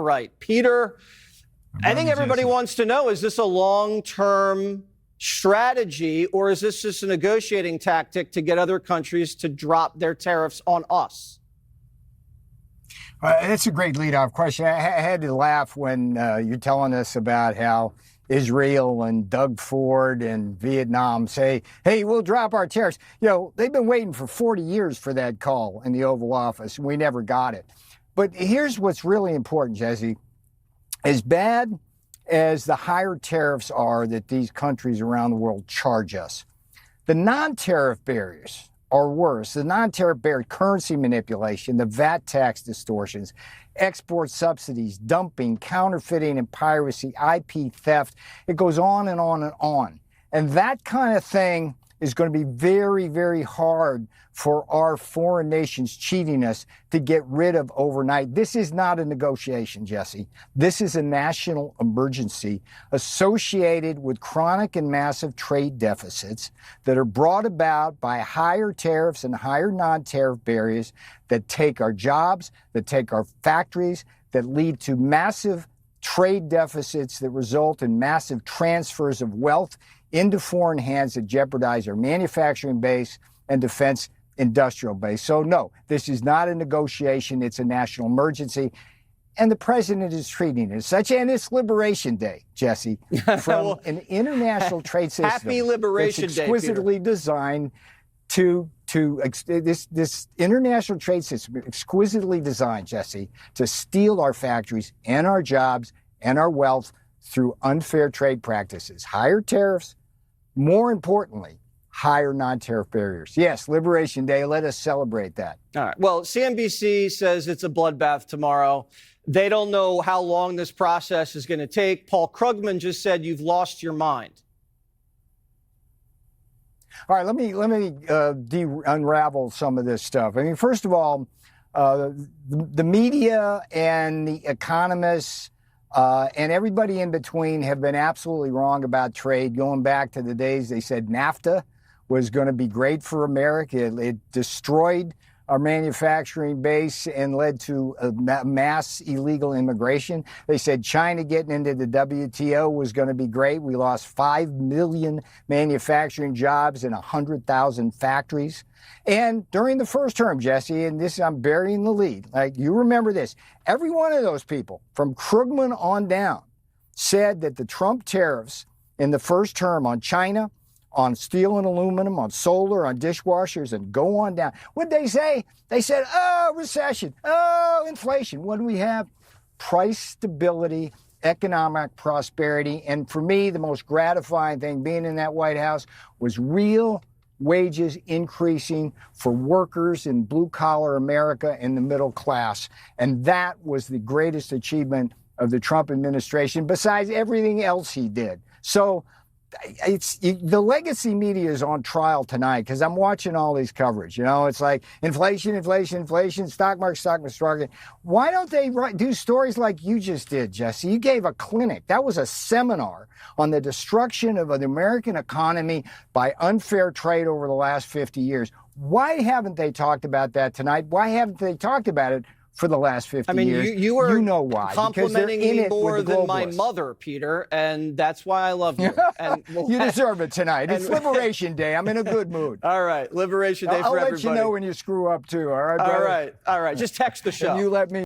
right. Peter, I think everybody wants to know, is this a long-term strategy, or is this just a negotiating tactic to get other countries to drop their tariffs on us? That's a great lead-off question. I had to laugh when you're telling us about how Israel and Doug Ford and Vietnam say, hey, we'll drop our tariffs. You know, they've been waiting for 40 years for that call in the Oval Office, and we never got it. But here's what's really important, Jesse. As bad as the higher tariffs are that these countries around the world charge us, the non-tariff barriers are worse. The non-tariff barrier, currency manipulation, the VAT tax distortions, export subsidies, dumping, counterfeiting and piracy, IP theft. It goes on and on and on. And that kind of thing is going to be very, very hard for our foreign nations cheating us to get rid of overnight. This is not a negotiation, Jesse. This is a national emergency associated with chronic and massive trade deficits that are brought about by higher tariffs and higher non-tariff barriers that take our jobs, that take our factories, that lead to massive trade deficits that result in massive transfers of wealth into foreign hands that jeopardize our manufacturing base and defense industrial base. So no, this is not a negotiation. It's a national emergency. And the president is treating it as such. And it's Liberation Day, Jesse, from well, an international trade system. Happy Liberation Day, exquisitely designed to this international trade system, exquisitely designed, Jesse, to steal our factories and our jobs and our wealth through unfair trade practices, higher tariffs, more importantly, higher non-tariff barriers. Yes, Liberation Day, let us celebrate that. All right. Well, CNBC says it's a bloodbath tomorrow. They don't know how long this process is going to take. Paul Krugman just said you've lost your mind. All right, let me unravel some of this stuff. I mean, first of all, the media and the economists and everybody in between have been absolutely wrong about trade, going back to the days they said NAFTA was going to be great for America. It destroyed our manufacturing base and led to a mass illegal immigration. They said China getting into the WTO was going to be great. We lost 5 million manufacturing jobs and 100,000 factories. And during the first term, Jesse, and this, I'm burying the lead, like you remember this, every one of those people from Krugman on down said that the Trump tariffs in the first term on China, on steel and aluminum, on solar, on dishwashers, and go on down. What'd they say? They said, oh, recession, oh, inflation. What do we have? Price stability, economic prosperity. And for me, the most gratifying thing being in that White House was real wages increasing for workers in blue-collar America and the middle class. And that was the greatest achievement of the Trump administration, besides everything else he did. So the legacy media is on trial tonight because I'm watching all these coverage. You know, it's like inflation, stock market struggling. Why don't they do stories like you just did, Jesse? You gave a clinic. That was a seminar on the destruction of the American economy by unfair trade over the last 50 years. Why haven't they talked about that tonight? Why haven't they talked about it for the last 50 years? You know why. Complimenting me more than my mother, Peter, and that's why I love you. And you deserve it tonight. It's Liberation Day. I'm in a good mood. All right, Liberation Day for everybody. I'll let you know when you screw up, too. All right, brother? All right. Just text the show. And you let me